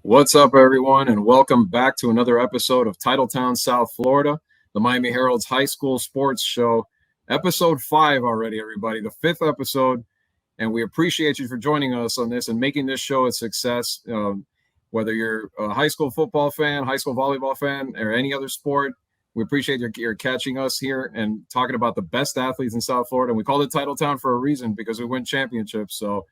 What's up, everyone, and welcome back to another episode of Titletown South Florida, the Miami Herald's high school sports show. Episode 5 already, everybody, the 5th episode, and we appreciate you for joining us on this and making this show a success. Whether you're a high school football fan, high school volleyball fan, or any other sport, we appreciate your catching us here and talking about the best athletes in South Florida. And we called it Titletown for a reason because we win championships. So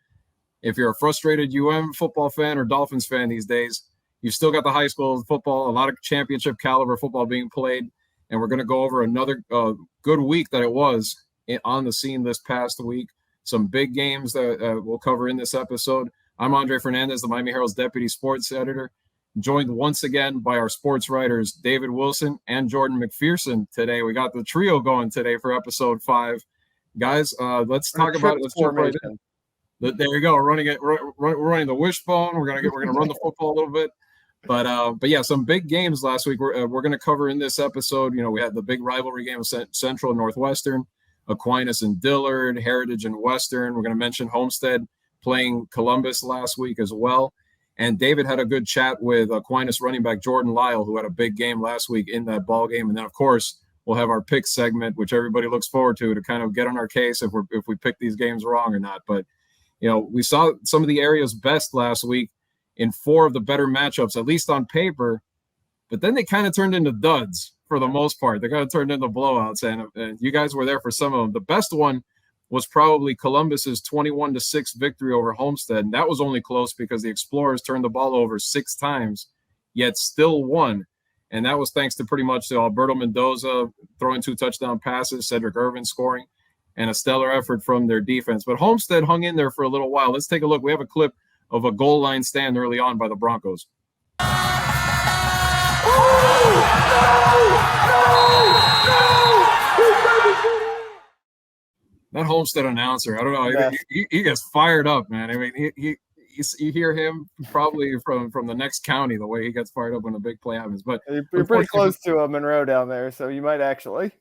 if you're a frustrated football fan or Dolphins fan these days, you've still got the high school football, a lot of championship caliber football being played. And we're going to go over another good week that it was on the scene this past week. Some big games that we'll cover in this episode. I'm Andre Fernandez, the Miami Herald's deputy sports editor, joined once again by our sports writers, David Wilson and Jordan McPherson today. We got the trio going today for episode 5. Guys, let's talk about it. Let's jump right in. There you go. We're running the wishbone. We're gonna run the football a little bit, but yeah, some big games last week. We're gonna cover in this episode. You know, we had the big rivalry game of Central and Northwestern, Aquinas and Dillard, Heritage and Western. We're gonna mention Homestead playing Columbus last week as well. And David had a good chat with Aquinas running back Jordan Lyle, who had a big game last week in that ball game. And then, of course, we'll have our pick segment, which everybody looks forward to kind of get on our case if we pick these games wrong or not. But you know, we saw some of the areas best last week in 4 of the better matchups, at least on paper, but then they kind of turned into duds for the most part. They kind of turned into blowouts, and you guys were there for some of them. The best one was probably Columbus's 21-6 victory over Homestead, and that was only close because the Explorers turned the ball over 6 times, yet still won. And that was thanks to pretty much Alberto Mendoza throwing 2 touchdown passes, Cedric Irvin scoring, and a stellar effort from their defense. But Homestead hung in there for a little while. Let's take a look. We have a clip of a goal line stand early on by the Broncos. That Homestead announcer, I don't know, he gets fired up, man. I mean, you hear him probably from the next county, the way he gets fired up when a big play happens. But you're pretty close to Monroe down there, so you might actually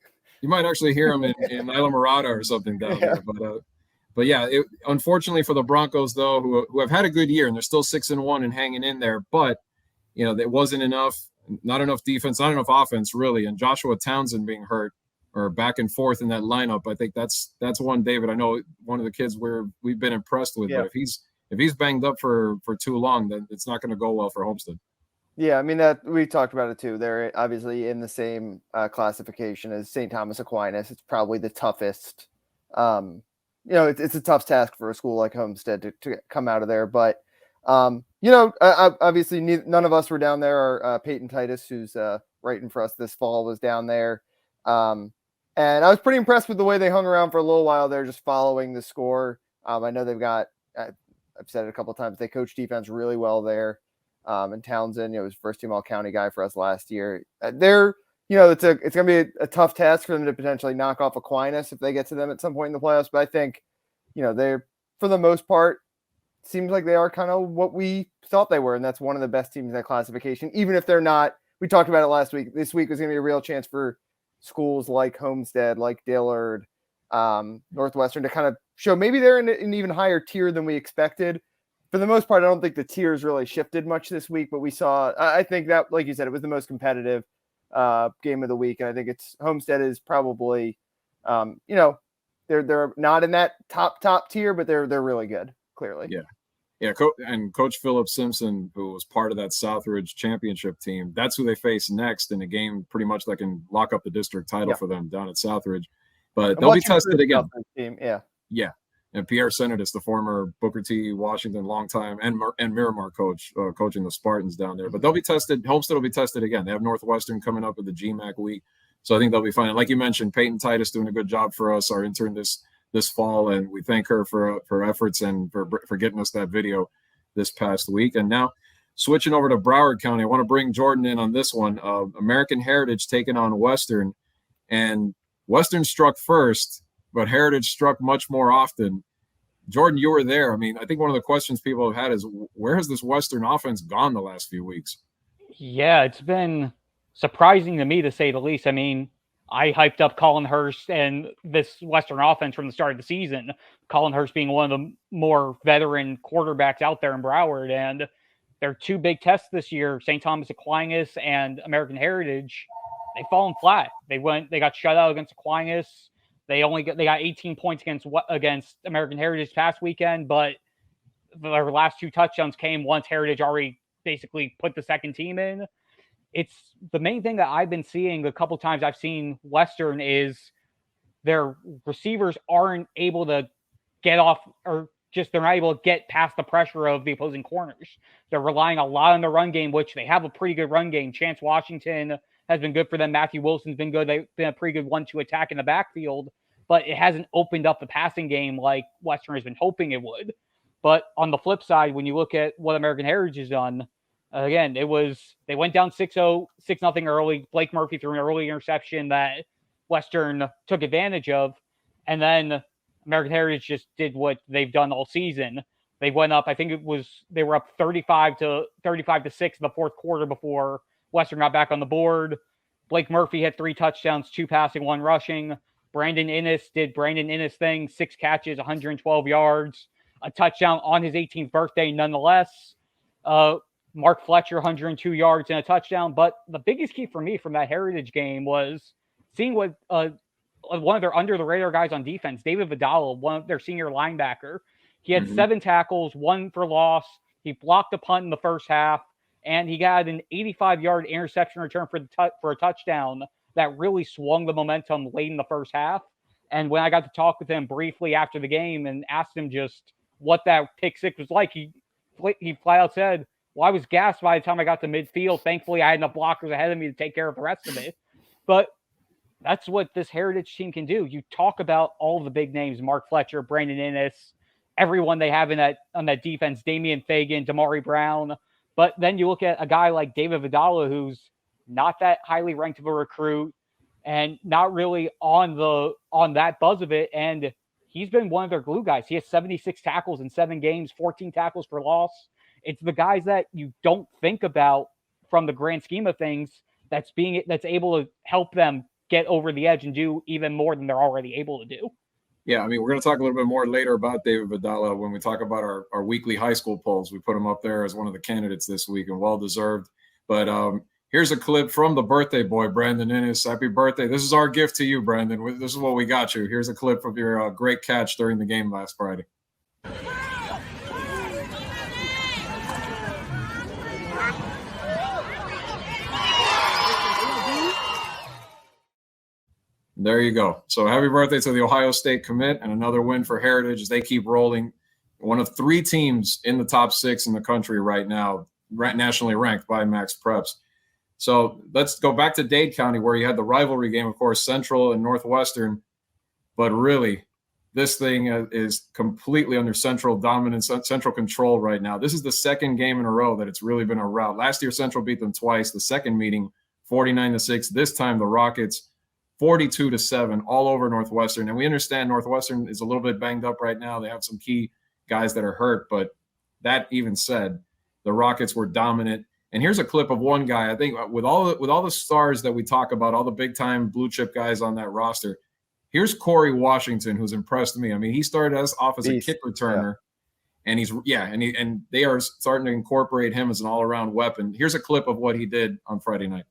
hear him in Isla Mirada or something down there. But yeah, unfortunately for the Broncos, though, who have had a good year and they're still 6-1 and hanging in there, but you know, it wasn't enough, not enough defense, not enough offense really. And Joshua Townsend being hurt or back and forth in that lineup, I think that's one, David. I know one of the kids we've been impressed with, but if he's banged up for too long, then it's not going to go well for Homestead. Yeah, I mean, that we talked about it too. They're obviously in the same classification as St. Thomas Aquinas. It's probably the toughest. It's a tough task for a school like Homestead to come out of there. But obviously none of us were down there. Our Peyton Titus, who's writing for us this fall, was down there, and I was pretty impressed with the way they hung around for a little while there, just following the score. I know they've got. I've said it a couple of times. They coach defense really well there. And Townsend, was first team all county guy for us last year. It's going to be a tough task for them to potentially knock off Aquinas if they get to them at some point in the playoffs. But I think, they're, for the most part, seems like they are kind of what we thought they were. And that's one of the best teams in that classification, even if they're not. We talked about it last week. This week was going to be a real chance for schools like Homestead, like Dillard, Northwestern to kind of show maybe they're in an even higher tier than we expected. For the most part, I don't think the tiers really shifted much this week, but we saw, I think that, like you said, it was the most competitive game of the week. And I think Homestead is probably, they're not in that top tier, but they're really good, clearly. Yeah. And Coach Philip Simpson, who was part of that Southridge championship team, that's who they face next in a game pretty much that can lock up the district title for them down at Southridge. But they'll be tested again. Team. Yeah. And Pierre Senadis, the former Booker T. Washington longtime and Miramar coach, coaching the Spartans down there. But they'll be tested. Homestead will be tested again. They have Northwestern coming up with the GMAC week. So I think they'll be fine. And like you mentioned, Peyton Titus doing a good job for us, our intern this fall. And we thank her for her efforts and for getting us that video this past week. And now switching over to Broward County, I want to bring Jordan in on this one. American Heritage taking on Western. And Western struck first, but Heritage struck much more often. Jordan, you were there. I mean, I think one of the questions people have had is, where has this Western offense gone the last few weeks? Yeah, it's been surprising to me, to say the least. I mean, I hyped up Colin Hurst and this Western offense from the start of the season. Colin Hurst being one of the more veteran quarterbacks out there in Broward, and their two big tests this year, St. Thomas Aquinas and American Heritage, they've fallen flat. They got shut out against Aquinas. They got 18 points against American Heritage past weekend, but their last two touchdowns came once Heritage already basically put the second team in. It's the main thing that I've been seeing a couple times I've seen Western is their receivers aren't able to get off, or just they're not able to get past the pressure of the opposing corners. They're relying a lot on the run game, which they have a pretty good run game. Chance Washington has been good for them. Matthew Wilson's been good. They've been a pretty good one to attack in the backfield, but it hasn't opened up the passing game like Western has been hoping it would. But on the flip side, when you look at what American Heritage has done, again, they went down 6-0 early. Blake Murphy threw an early interception that Western took advantage of. And then American Heritage just did what they've done all season. They went up, I think they were up 35 to 6 in the fourth quarter before Western got back on the board. Blake Murphy had 3 touchdowns, 2 passing, 1 rushing. Brandon Innes did Brandon Innes thing, 6 catches, 112 yards, a touchdown on his 18th birthday nonetheless. Mark Fletcher, 102 yards and a touchdown. But the biggest key for me from that Heritage game was seeing what one of their under-the-radar guys on defense, David Vidal, one of their senior linebacker. He had 7 tackles, 1 for loss. He blocked a punt in the first half, and he got an 85-yard interception return for a touchdown that really swung the momentum late in the first half. And when I got to talk with him briefly after the game and asked him just what that pick six was like, he flat out said, well, I was gassed by the time I got to midfield. Thankfully, I had enough blockers ahead of me to take care of the rest of it. But that's what this Heritage team can do. You talk about all the big names, Mark Fletcher, Brandon Innes, everyone they have on that defense, Damian Fagan, Damari Brown. But then you look at a guy like David Vidala, who's not that highly ranked of a recruit and not really on that buzz of it. And he's been one of their glue guys. He has 76 tackles in 7 games, 14 tackles for loss. It's the guys that you don't think about from the grand scheme of things that's able to help them get over the edge and do even more than they're already able to do. Yeah, I mean, we're going to talk a little bit more later about David Vidala when we talk about our weekly high school polls. We put him up there as one of the candidates this week, and well-deserved. But here's a clip from the birthday boy, Brandon Innes. Happy birthday. This is our gift to you, Brandon. This is what we got you. Here's a clip of your great catch during the game last Friday. There you go. So happy birthday to the Ohio State commit, and another win for Heritage as they keep rolling. One of 3 teams in the top 6 in the country right now, nationally ranked by Max Preps. So let's go back to Dade County, where you had the rivalry game, of course, Central and Northwestern. But really, this thing is completely under Central dominance, Central control right now. This is the second game in a row that it's really been a rout. Last year, Central beat them twice. The second meeting, 49-6. This time, the Rockets, 42-7, all over Northwestern. And we understand Northwestern is a little bit banged up right now. They have some key guys that are hurt. But that even said, the Rockets were dominant. And here's a clip of one guy. I think with all the stars that we talk about, all the big-time blue-chip guys on that roster, here's Corey Washington, who's impressed me. I mean, he started off as a kick returner, and and they are starting to incorporate him as an all-around weapon. Here's a clip of what he did on Friday night.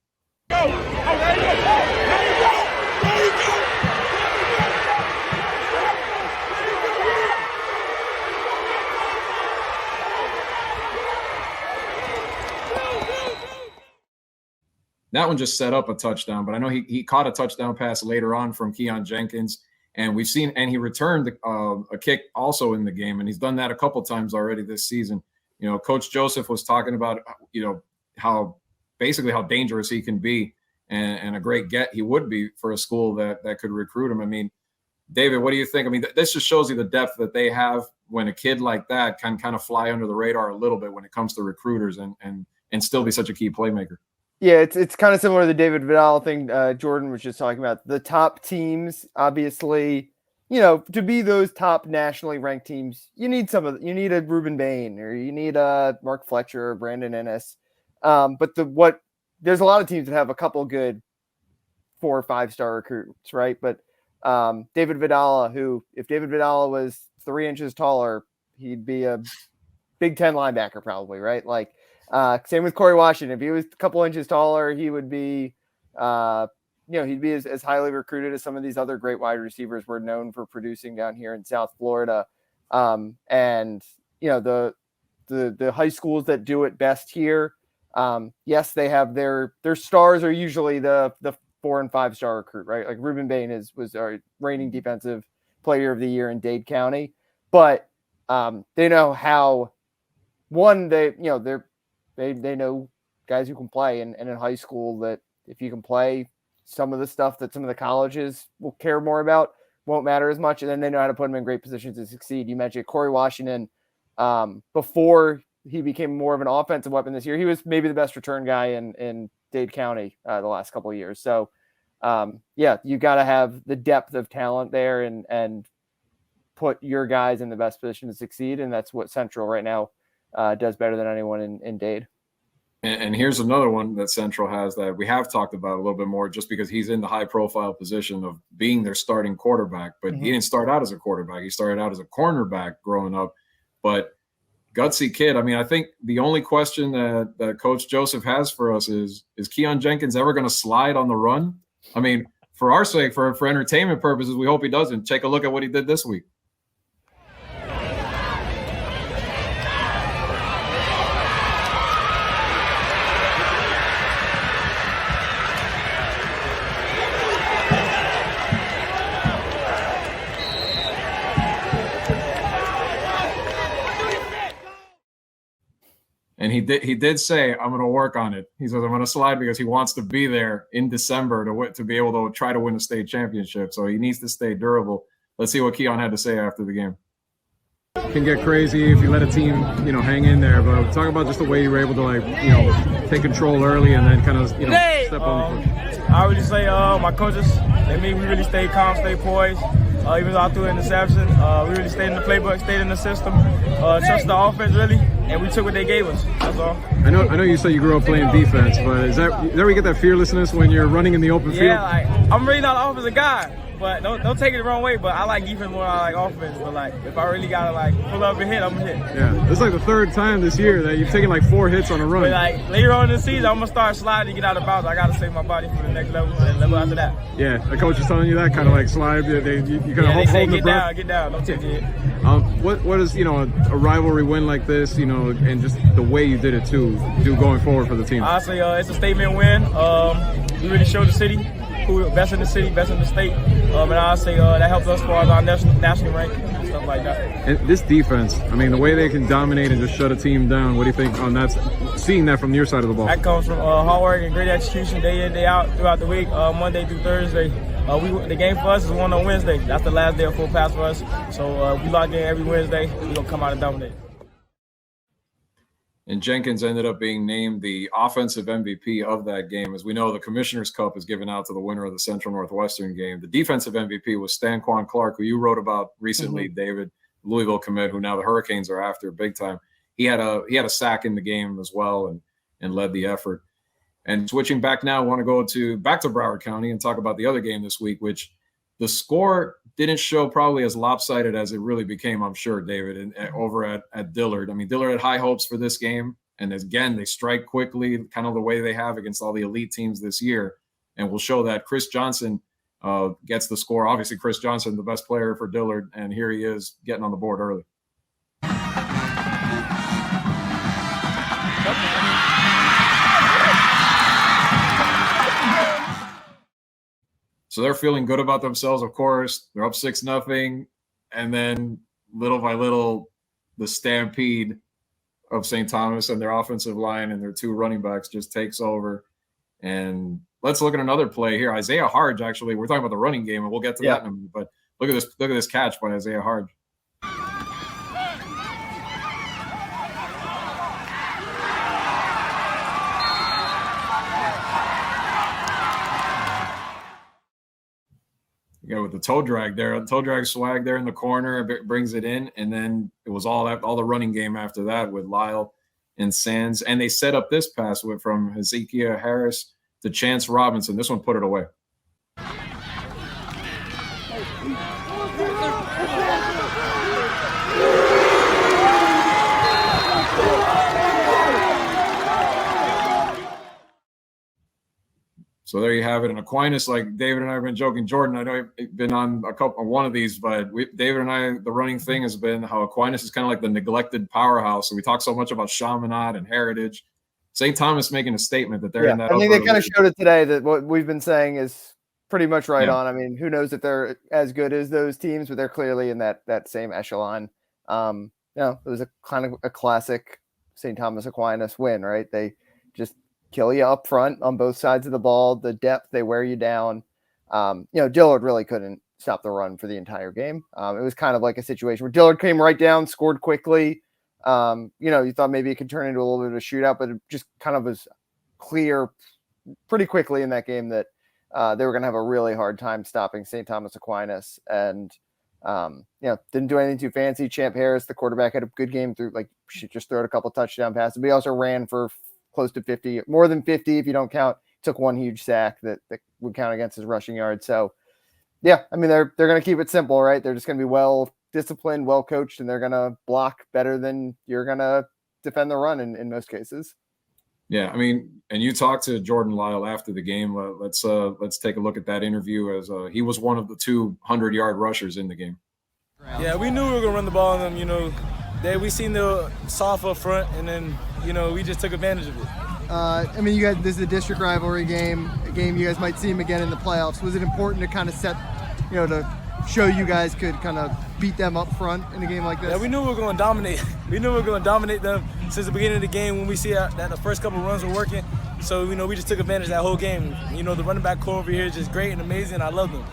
That one just set up a touchdown, but I know he caught a touchdown pass later on from Keon Jenkins, and we've seen, and he returned a kick also in the game, and he's done that a couple times already this season. You know, Coach Joseph was talking about, how dangerous he can be, and a great get he would be for a school that could recruit him. I mean, David, what do you think? I mean, this just shows you the depth that they have when a kid like that can kind of fly under the radar a little bit when it comes to recruiters and still be such a key playmaker. Yeah, it's kind of similar to the David Vidal thing Jordan was just talking about. The top teams, obviously, to be those top nationally ranked teams, you need a Reuben Bain, or you need a Mark Fletcher or Brandon Ennis. But there's a lot of teams that have a couple good 4 or 5 star recruits, right? But David Vidala, who, if David Vidala was 3 inches taller, he'd be a Big Ten linebacker probably, right? Like same with Corey Washington. If he was a couple inches taller, he would be, he'd be as highly recruited as some of these other great wide receivers we're known for producing down here in South Florida. And the high schools that do it best here, yes, they have their stars are usually the 4 and 5 star recruit, right? Like Ruben Bain was our reigning defensive player of the year in Dade County, but they know how they know guys who can play, and in high school that if you can play, some of the stuff that some of the colleges will care more about won't matter as much, and then they know how to put them in great positions to succeed. You mentioned Corey Washington. Before he became more of an offensive weapon this year, he was maybe the best return guy in Dade County the last couple of years. So, you got to have the depth of talent there and put your guys in the best position to succeed. And that's what Central right now does better than anyone in Dade. And here's another one that Central has that we have talked about a little bit more, just because he's in the high-profile position of being their starting quarterback. But he didn't start out as a quarterback. He started out as a cornerback growing up. But gutsy kid. I mean, I think the only question that Coach Joseph has for us is Keon Jenkins ever going to slide on the run? I mean, for our sake, for entertainment purposes, we hope he doesn't. Take a look at what he did this week. And he did say, I'm going to work on it. He says, I'm going to slide because he wants to be there in December to be able to try to win a state championship. So he needs to stay durable. Let's see what Keon had to say after the game. Can get crazy if you let a team, hang in there. But talk about just the way you were able to, take control early and then kind of, step on the foot. I really say my coaches, we really stayed calm, stayed poised. Even though I threw an interception, we really stayed in the playbook, stayed in the system, trusted the offense really, and we took what they gave us. That's all. I know you said you grew up playing defense, but is that where you get that fearlessness when you're running in the open field? Yeah, I'm really not an offensive guy. But don't take it the wrong way, but I like defense more than I like offense. But, if I really got to, pull up and hit, I'm going to hit. Yeah, it's like the third time this year that you've taken, 4 hits on a run. But, later on in the season, I'm going to start sliding to get out of bounds. I got to save my body for the next level and level after that. Yeah, the coach is telling you that, kind of slide. You kind of hold the breath. Get down. Don't take it. What is, a rivalry win like this, and just the way you did it, too, do going forward for the team? Honestly, it's a statement win. We really showed the city who best in the city, best in the state. And I'll say that helped us for our national rank and stuff like that. And this defense, the way they can dominate and just shut a team down, what do you think on that, seeing that from your side of the ball? That comes from hard work and great execution day in, day out throughout the week, Monday through Thursday. The game for us is one on Wednesday. That's the last day of full pass for us. So we lock in every Wednesday. We're going to come out and dominate. And Jenkins ended up being named the offensive MVP of that game. As we know, the Commissioner's Cup is given out to the winner of the Central Northwestern game. The defensive MVP was Stanquan Clark, who you wrote about recently, David, Louisville commit, who now the Hurricanes are after big time. He had a sack in the game as well and led the effort. And switching back now, I want to go back to Broward County and talk about the other game this week, which the score didn't show probably as lopsided as it really became, I'm sure, David, and over at Dillard. Dillard had high hopes for this game. And again, they strike quickly, kind of the way they have against all the elite teams this year. And we'll show that Chris Johnson gets the score. Obviously, Chris Johnson, the best player for Dillard, and here he is getting on the board early. So they're feeling good about themselves, of course. They're up 6-0. And then little by little, the stampede of St. Thomas and their offensive line and their 2 running backs just takes over. And let's look at another play here. Isaiah Harge, actually, we're talking about the running game, and we'll get to that in a minute. But look at this catch by Isaiah Harge. With the toe drag there, toe drag swag there in the corner, brings it in, and then it was all the running game after that with Lyle and Sands, and they set up this pass from Hezekiah Harris to Chance Robinson. This one put it away. So there you have it. And Aquinas, like David and I have been joking, Jordan, I know you've been on one of these, but David and I, the running thing has been how Aquinas is kind of like the neglected powerhouse. So we talk so much about Chaminade and Heritage. St. Thomas making a statement that they're in that. I think they kind of showed it today that what we've been saying is pretty much right on. I mean, who knows if they're as good as those teams, but they're clearly in that same echelon. It was a kind of a classic St. Thomas Aquinas win, right? They just kill you up front on both sides of the ball. The depth, they wear you down. Dillard really couldn't stop the run for the entire game. It was kind of like a situation where Dillard came right down, scored quickly. You thought maybe it could turn into a little bit of a shootout, but it just kind of was clear pretty quickly in that game that they were going to have a really hard time stopping St. Thomas Aquinas. And, didn't do anything too fancy. Champ Harris, the quarterback, had a good game through, just threw a couple touchdown passes, but he also ran for close to 50, more than 50 if you don't count. Took one huge sack that would count against his rushing yard. So, they're going to keep it simple, right? They're just going to be well disciplined, well coached, and they're going to block better than you're going to defend the run in most cases. Yeah, I mean, and you talked to Jordan Lyle after the game. Let's take a look at that interview, as he was one of the 200-yard rushers in the game. Yeah, we knew we were going to run the ball on them. We seen the soft up front, and then we just took advantage of it. You guys, this is a district rivalry game, a game you guys might see them again in the playoffs. Was it important to kind of set, to show you guys could kind of beat them up front in a game like this? Yeah, we knew we were going to dominate. We knew we were going to dominate them since the beginning of the game when we see that the first couple of runs were working. So, we just took advantage of that whole game. The running back core over here is just great and amazing. I love them.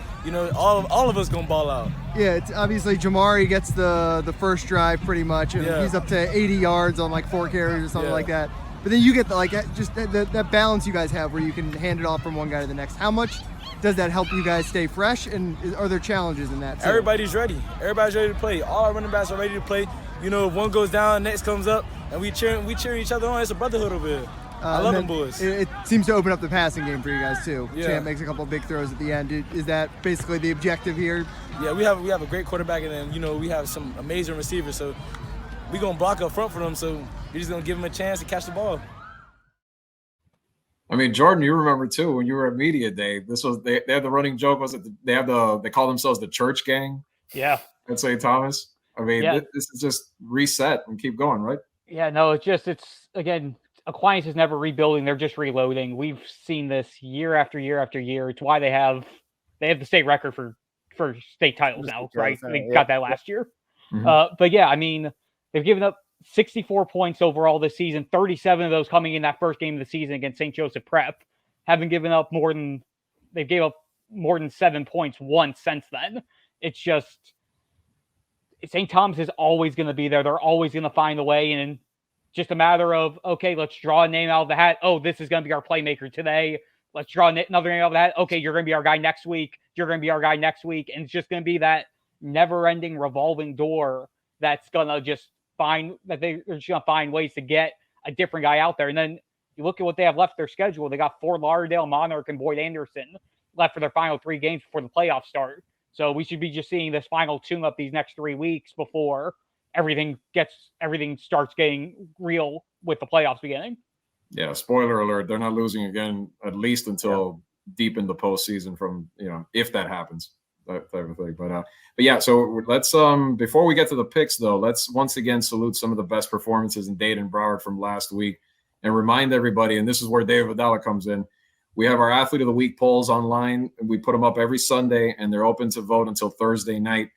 All of us going to ball out. Yeah, it's obviously Jamari gets the first drive pretty much, and he's up to 80 yards on 4 carries or something like that. But then you get that balance you guys have where you can hand it off from one guy to the next. How much does that help you guys stay fresh, and are there challenges in that too? Everybody's ready. Everybody's ready to play. All our running backs are ready to play. If one goes down, next comes up, and we cheer each other on. It's a brotherhood over here. I love them boys. It seems to open up the passing game for you guys too. Yeah. Champ makes a couple of big throws at the end. Is that basically the objective here? Yeah, we have a great quarterback, and then we have some amazing receivers. So we're gonna block up front for them. So we're just gonna give them a chance to catch the ball. I mean, Jordan, you remember too when you were at media day. This was they had the running joke. Was it they call themselves the church gang? Yeah, at St. Thomas. I mean, this is just reset and keep going, right? Yeah, no, it's again, Aquinas is never rebuilding; they're just reloading. We've seen this year after year after year. It's why they have the state record for state titles now, right? They got that last year. Mm-hmm. But yeah, I mean, they've given up 64 points overall this season, 37 of those coming in that first game of the season against St. Joseph Prep. They've gave up more than 7 points once since then. It's just St. Thomas is always going to be there. They're always going to find a way, and just a matter of, okay, let's draw a name out of the hat. Oh, this is going to be our playmaker today. Let's draw another name out of the hat. Okay, you're going to be our guy next week. You're going to be our guy next week. And it's just going to be that never-ending revolving door that's going to just they're just going to find ways to get a different guy out there. And then you look at what they have left their schedule. They got Fort Lauderdale, Monarch, and Boyd Anderson left for their final 3 games before the playoffs start. So we should be just seeing this final tune-up these next 3 weeks before everything starts getting real with the playoffs beginning. Yeah, spoiler alert, they're not losing again, at least until deep in the postseason from, if that happens, that type of thing. But yeah, so let's, before we get to the picks though, let's once again salute some of the best performances in Dade and Broward from last week and remind everybody, and this is where Dave Vidala comes in. We have our Athlete of the Week polls online, and we put them up every Sunday, and they're open to vote until Thursday night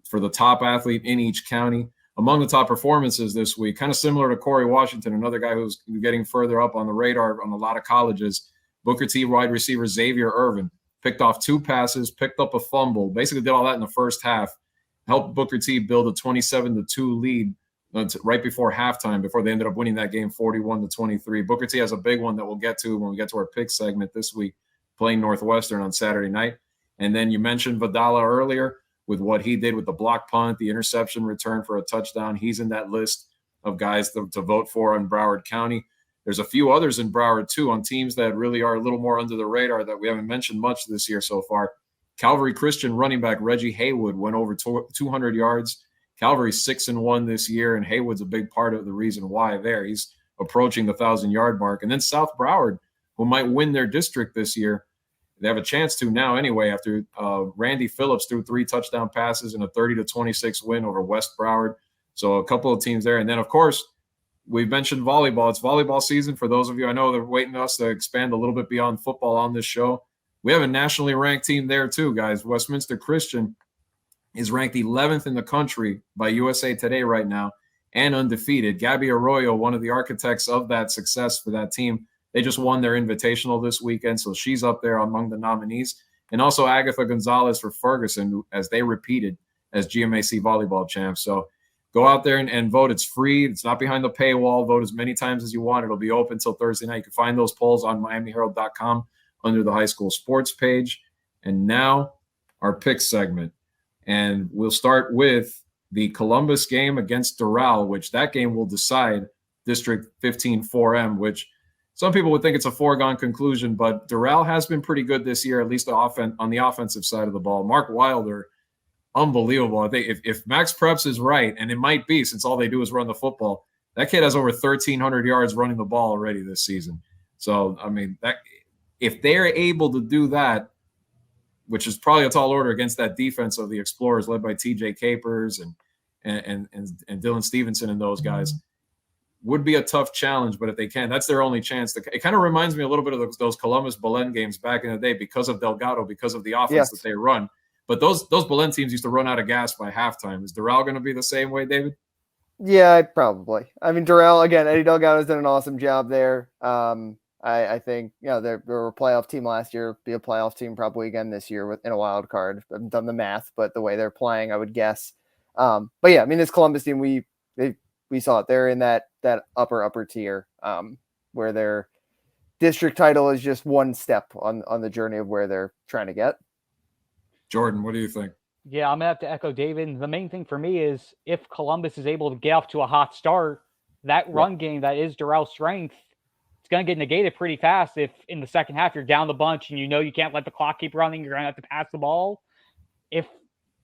for the top athlete in each county. Among the top performances this week, kind of similar to Corey Washington, another guy who's getting further up on the radar on a lot of colleges, Booker T wide receiver Xavier Irvin picked off 2 passes, picked up a fumble, basically did all that in the first half, helped Booker T build a 27-2 lead right before halftime, before they ended up winning that game 41-23. Booker T has a big one that we'll get to when we get to our pick segment this week, playing Northwestern on Saturday night. And then you mentioned Vidala earlier with what he did with the block punt, the interception return for a touchdown. He's in that list of guys to vote for in Broward County. There's a few others in Broward, too, on teams that really are a little more under the radar that we haven't mentioned much this year so far. Calvary Christian running back Reggie Haywood went over 200 yards. Calvary's 6-1 this year, and Haywood's a big part of the reason why there. He's approaching the 1,000-yard mark. And then South Broward, who who might win their district this year. They have a chance to now anyway after Randy Phillips threw 3 touchdown passes in a 30-26 win over West Broward. So a couple of teams there. And then, of course, we've mentioned volleyball. It's volleyball season. For those of you I know, they're waiting us to expand a little bit beyond football on this show. We have a nationally ranked team there too, guys. Westminster Christian is ranked 11th in the country by USA Today right now and undefeated. Gabby Arroyo, one of the architects of that success for that team, they just won their invitational this weekend, so she's up there among the nominees. And also Agatha Gonzalez for Ferguson, as they repeated as GMAC volleyball champs. So go out there and vote. It's free. It's not behind the paywall. Vote as many times as you want. It'll be open until Thursday night. You can find those polls on MiamiHerald.com under the high school sports page. And now our pick segment. And we'll start with the Columbus game against Doral, which that game will decide District 15 4M, which some people would think it's a foregone conclusion, but Doral has been pretty good this year, at least on the offensive side of the ball. Mark Wilder, unbelievable. I think if Max Preps is right, and it might be since all they do is run the football, that kid has over 1,300 yards running the ball already this season. So, I mean, that if they're able to do that, which is probably a tall order against that defense of the Explorers led by TJ Capers and Dylan Stevenson and those guys, would be a tough challenge. But if they can, that's their only chance. It kind of reminds me a little bit of those Columbus Belen games back in the day because of Delgado, because of the offense that they run. But those Belen teams used to run out of gas by halftime. Is Doral going to be the same way, David? Yeah, probably. I mean, Doral, again, Eddie Delgado's done an awesome job there. I think, they were a playoff team last year, be a playoff team probably again this year in a wild card. I haven't done the math, but the way they're playing, I would guess. But yeah, I mean, this Columbus team, we saw it. They're in that upper tier where their district title is just one step on the journey of where they're trying to get. Jordan, what do you think? Yeah, I'm going to have to echo David. The main thing for me is if Columbus is able to get off to a hot start, that run game that is Doral's strength, it's going to get negated pretty fast if in the second half you're down the bunch and you can't let the clock keep running, you're going to have to pass the ball. If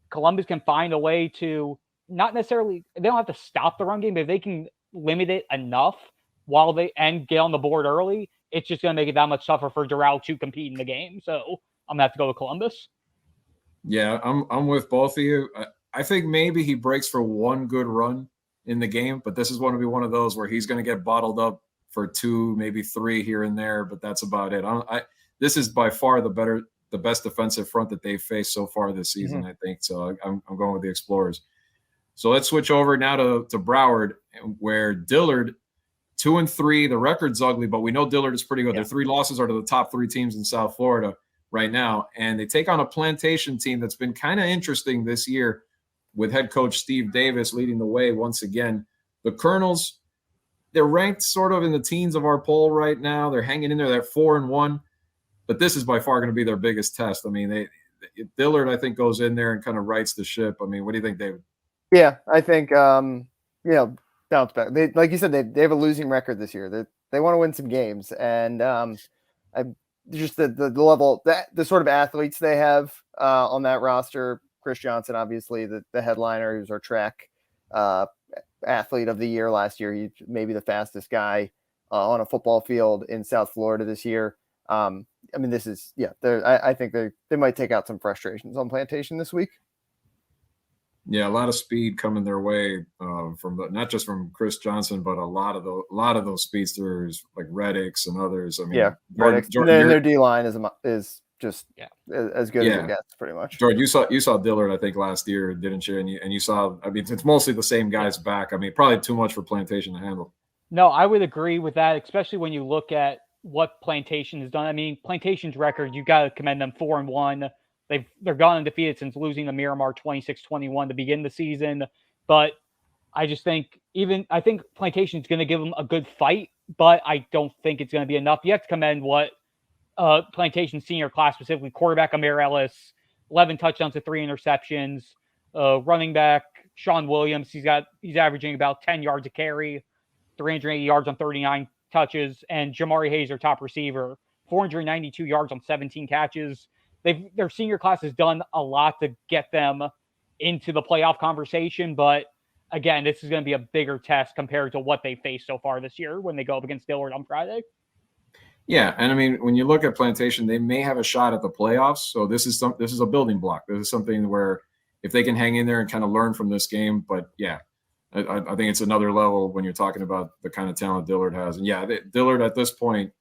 Columbus can find a way to not necessarily, they don't have to stop the run game, but if they can limit it enough and get on the board early, it's just going to make it that much tougher for Doral to compete in the game. So I'm going to have to go with Columbus. Yeah, I'm with both of you. I think maybe he breaks for one good run in the game, but this is going to be one of those where he's going to get bottled up for 2, maybe 3 here and there, but that's about it. This is by far the best defensive front that they've faced so far this season, I think. So I'm going with the Explorers. So let's switch over now to Broward, where Dillard 2-3. The record's ugly, but we know Dillard is pretty good. Their 3 losses are to the top 3 teams in South Florida right now, and they take on a Plantation team that's been kind of interesting this year with head coach Steve Davis leading the way once again. The Colonels, they're ranked sort of in the teens of our poll right now. They're hanging in there. They're 4-1, but this is by far going to be their biggest test. I mean, Dillard, I think, goes in there and kind of rights the ship. I mean, what do you think, David? Yeah, I think, bounce back. Like you said, they have a losing record this year. They want to win some games, and just the level, the sort of athletes they have on that roster. Chris Johnson, obviously the headliner, who's our track athlete of the year last year. He's maybe the fastest guy on a football field in South Florida this year. I mean, this is I think they might take out some frustrations on Plantation this week. Yeah, a lot of speed coming their way not just from Chris Johnson, but a lot of those speedsters like Reddicks and others. I mean, Jordan, their D line is just as good as it gets, pretty much. Jordan, you saw Dillard, I think, last year, didn't you? And you saw, I mean, it's mostly the same guys back. I mean, probably too much for Plantation to handle. No, I would agree with that, especially when you look at what Plantation has done. I mean, Plantation's record, you got to commend them. 4-1. They're gone undefeated since losing to Miramar 26-21 to begin the season. But I just think I think Plantation's going to give them a good fight, but I don't think it's going to be enough. You have to commend what Plantation senior class, specifically quarterback Amir Ellis, 11 touchdowns to 3 interceptions. Running back Sean Williams, he's averaging about 10 yards a carry, 380 yards on 39 touches, and Jamari Hayes, their top receiver, 492 yards on 17 catches. Their senior class has done a lot to get them into the playoff conversation, but again, this is going to be a bigger test compared to what they faced so far this year when they go up against Dillard on Friday. Yeah, and I mean, when you look at Plantation, they may have a shot at the playoffs. So this is a building block. This is something where if they can hang in there and kind of learn from this game, but yeah, I think it's another level when you're talking about the kind of talent Dillard has. And yeah, Dillard at this point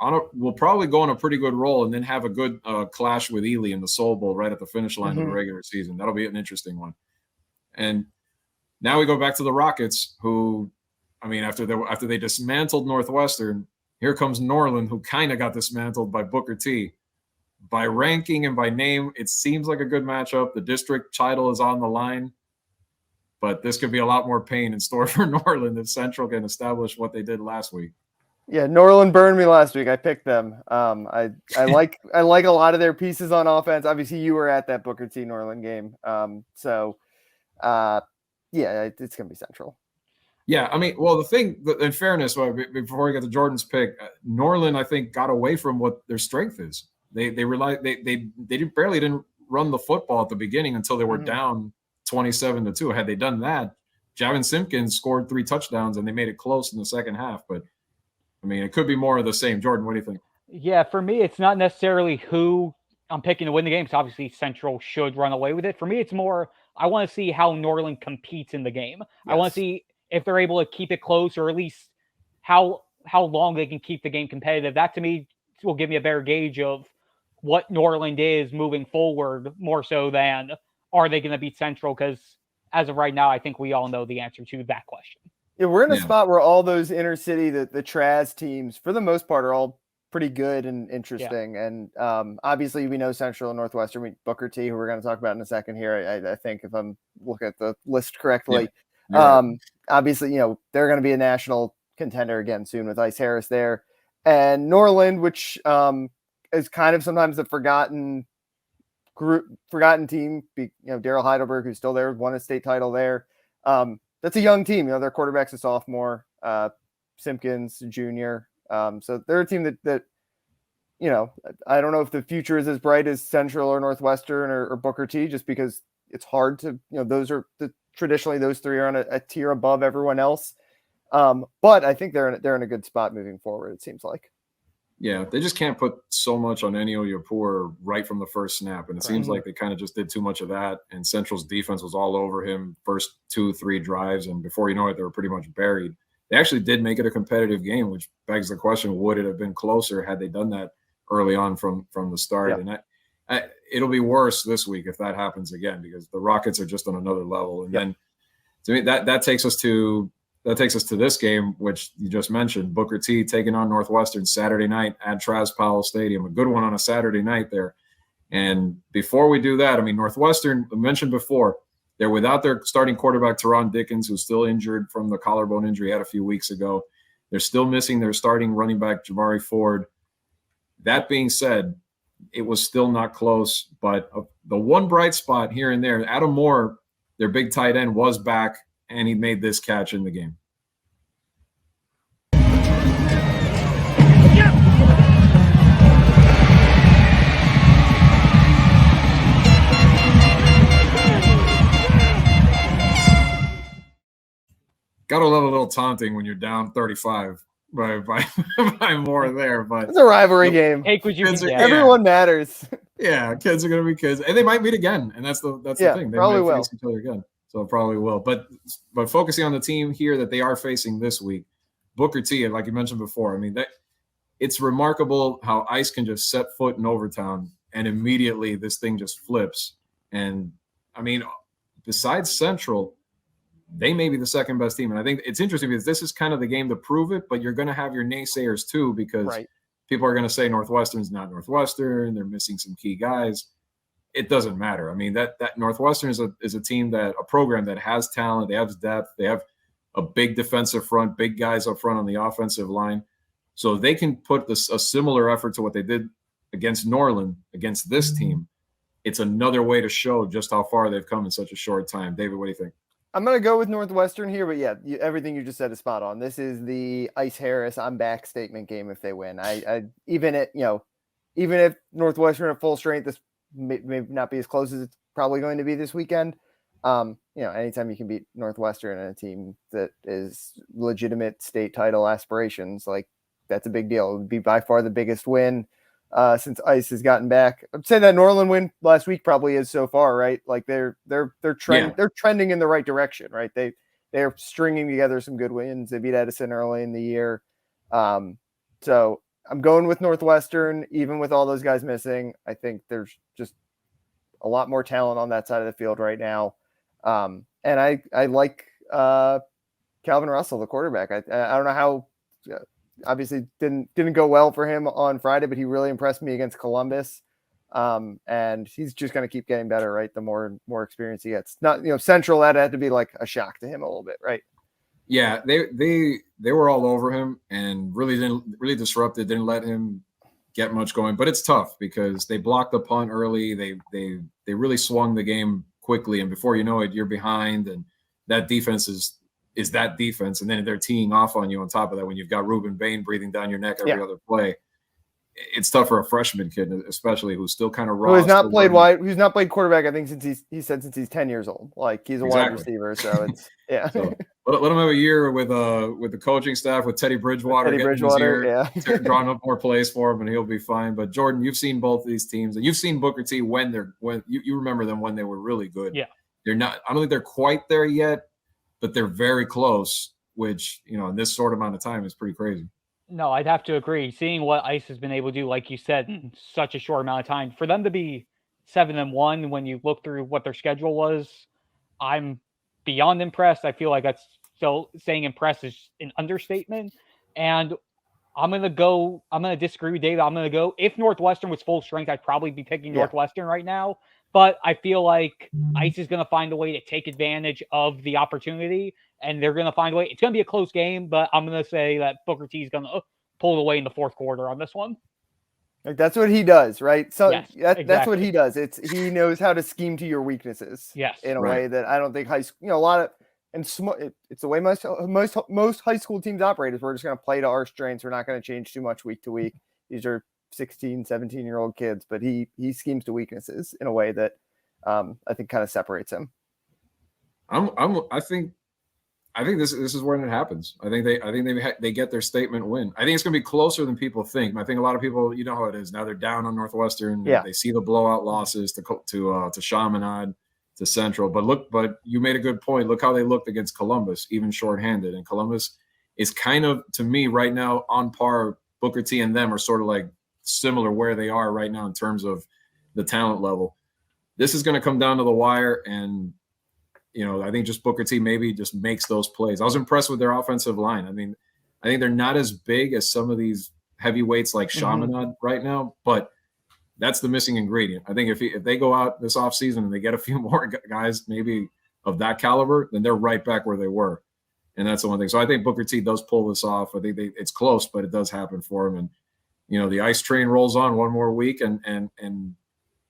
will probably go on a pretty good roll and then have a good clash with Ely in the Soul Bowl right at the finish line of the regular season. That'll be an interesting one. And now we go back to the Rockets, who, I mean, after they dismantled Northwestern, here comes Norland, who kind of got dismantled by Booker T. By ranking and by name, it seems like a good matchup. The district title is on the line, but this could be a lot more pain in store for Norland if Central can establish what they did last week. Yeah, Norland burned me last week. I picked them. I like a lot of their pieces on offense. Obviously, you were at that Booker T Norland game, yeah, it's gonna be Central. Yeah, I mean, well, the thing, in fairness, before we get to Jordan's pick, Norland, I think, got away from what their strength is. They barely didn't run the football at the beginning until they were down 27-2. Had they done that, Javin Simpkins scored 3 touchdowns and they made it close in the second half. But I mean, it could be more of the same. Jordan, what do you think? Yeah, for me, it's not necessarily who I'm picking to win the game, because obviously Central should run away with it. For me, it's more, I want to see how Norland competes in the game. Yes. I want to see if they're able to keep it close, or at least how long they can keep the game competitive. That, to me, will give me a better gauge of what Norland is moving forward, more so than are they going to beat Central, because as of right now, I think we all know the answer to that question. Yeah, we're in a spot where all those inner city, the Traz teams, for the most part, are all pretty good and interesting. Yeah. And obviously, we know Central and Northwestern, Booker T, who we're going to talk about in a second here. I think if I'm looking at the list correctly, obviously, they're going to be a national contender again soon with Ice Harris there. And Norland, which is kind of sometimes the forgotten team. Doral Heidelberg, who's still there, won a state title there. That's a young team. Their quarterback's a sophomore, Simpkins junior. So they're a team that I don't know if the future is as bright as Central or Northwestern or Booker T, just because it's hard to, traditionally those three are on a tier above everyone else. But I think they're in a good spot moving forward, it seems like. Yeah, they just can't put so much on Ennio Yapur right from the first snap. And it seems like they kind of just did too much of that. And Central's defense was all over him first 2-3 drives. And before you know it, they were pretty much buried. They actually did make it a competitive game, which begs the question, would it have been closer had they done that early on from the start? Yeah. And it'll be worse this week if that happens again, because the Rockets are just on another level. And then to me, that takes us to this game, which you just mentioned, Booker T taking on Northwestern Saturday night at Traz Powell Stadium, a good one on a Saturday night there. And before we do that, I mean, Northwestern, I mentioned before, they're without their starting quarterback, Teron Dickens, who's still injured from the collarbone injury he had a few weeks ago. They're still missing their starting running back, Jamari Ford. That being said, it was still not close. But the one bright spot here and there, Adam Moore, their big tight end, was back, and he made this catch in the game. Gotta love a little taunting when you're down 35 by more there, but it's a rivalry game. Take what you can get. Everyone matters. Yeah, kids are gonna be kids, and they might meet again, and that's the thing. They probably might face each other again, so probably will. But focusing on the team here that they are facing this week, Booker T, like you mentioned before, I mean, it's remarkable how Ice can just set foot in Overtown and immediately this thing just flips. And I mean, besides Central, they may be the second best team. And I think it's interesting because this is kind of the game to prove it, but you're going to have your naysayers too, because people are going to say Northwestern's not Northwestern. They're missing some key guys. It doesn't matter. I mean, that Northwestern is a team a program that has talent. They have depth. They have a big defensive front, big guys up front on the offensive line. So they can put a similar effort to what they did against Norland, against this team. It's another way to show just how far they've come in such a short time. David, what do you think? I'm going to go with Northwestern here, but yeah, everything you just said is spot on. This is the Ice Harris, I'm back statement game if they win. Even if Northwestern at full strength, this may not be as close as it's probably going to be this weekend. Anytime you can beat Northwestern and a team that is legitimate state title aspirations, like that's a big deal. It would be by far the biggest win since Ice has gotten back. I'm saying that Norland win last week probably is so far, right? Like they're trending in the right direction, right? They're stringing together some good wins. They beat Edison early in the year. So I'm going with Northwestern, even with all those guys missing. I think there's just a lot more talent on that side of the field right now. And I like Calvin Russell, the quarterback. I don't know how, obviously didn't go well for him on Friday, but he really impressed me against Columbus. And he's just going to keep getting better, right? The more experience he gets. Not, Central, that had to be like a shock to him a little bit, right? Yeah, they were all over him and really disrupted, didn't let him get much going. But it's tough because they blocked the punt early. They really swung the game quickly, and before you know it, you're behind, and that defense is that defense, and then they're teeing off on you on top of that when you've got Ruben Bain breathing down your neck every other play. It's tough for a freshman kid, especially who's still kind of raw. Who's not played quarterback, I think, since he's 10 years old. Like he's a wide receiver, so it's So let him have a year with the coaching staff, with Teddy Bridgewater, drawing up more plays for him, and he'll be fine. But Jordan, you've seen both of these teams, and you've seen Booker T when you remember them when they were really good. Yeah, they're not. I don't think they're quite there yet, but they're very close. Which in this short amount of time is pretty crazy. No, I'd have to agree. Seeing what Ice has been able to do, like you said, in such a short amount of time, for them to be 7-1 when you look through what their schedule was, I'm beyond impressed. I feel like that's still saying impressed is an understatement. And I'm going to disagree with David. I'm going to go, if Northwestern was full strength, I'd probably be picking Northwestern right now. But I feel like Ice is going to find a way to take advantage of the opportunity, and they're going to find a way. It's going to be a close game, but I'm going to say that Booker T is going to pull it away in the fourth quarter on this one. Like that's what he does, right? So yes, that's what he does. He knows how to scheme to your weaknesses. Yes, in a way that I don't think high school. A lot of it's the way most high school teams operate. Is we're just going to play to our strengths. We're not going to change too much week to week. These are 16, 17-year-old kids, but he schemes to weaknesses in a way that I think kind of separates him. I think this is when it happens. I think they get their statement win. I think it's going to be closer than people think. I think a lot of people, you know how it is now. They're down on Northwestern. Yeah. They see the blowout losses to Chaminade, to Central. But you made a good point. Look how they looked against Columbus, even shorthanded. And Columbus is kind of, to me right now, on par. Booker T and them are sort of like similar where they are right now in terms of the talent level. This is going to come down to the wire, and I think just Booker T maybe just makes those plays. I was impressed with their offensive line. I mean, I think they're not as big as some of these heavyweights like Chaminade right now, but that's the missing ingredient. I think if they go out this offseason and they get a few more guys maybe of that caliber, then they're right back where they were. And that's the one thing. So I think Booker T does pull this off. I think it's close, but it does happen for him. And, the ice train rolls on one more week. And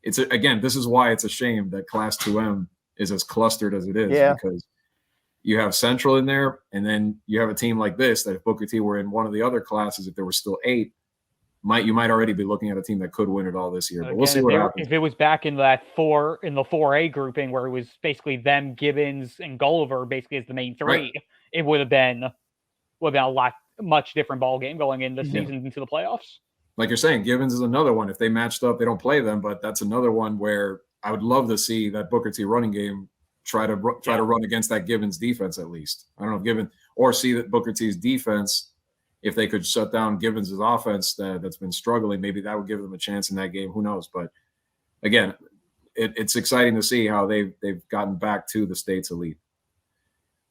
it's, again, this is why it's a shame that Class 2M is as clustered as it is, because you have Central in there, and then you have a team like this that if Booker T were in one of the other classes, if there were still 8, you might already be looking at a team that could win it all this year. But we'll see what happens. If it was back in the 4A grouping where it was basically them, Gibbons, and Gulliver basically as the main 3, right, it would have been a much different ball game going into the season, into the playoffs. Like you're saying, Gibbons is another one. If they matched up, they don't play them, but that's another one where I would love to see that Booker T running game try to run against that Gibbons defense at least. I don't know if Gibbons, or see that Booker T's defense, if they could shut down Gibbons' offense that's been struggling, maybe that would give them a chance in that game. Who knows? But again, it's exciting to see how they've gotten back to the state's elite.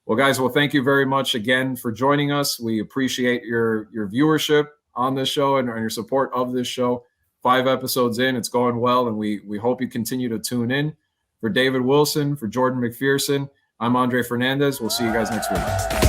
Well, guys, thank you very much again for joining us. We appreciate your viewership on this show and your support of this show. 5 episodes in, it's going well, and we hope you continue to tune in. For David Wilson, for Jordan McPherson, I'm Andre Fernandez. We'll see you guys next week.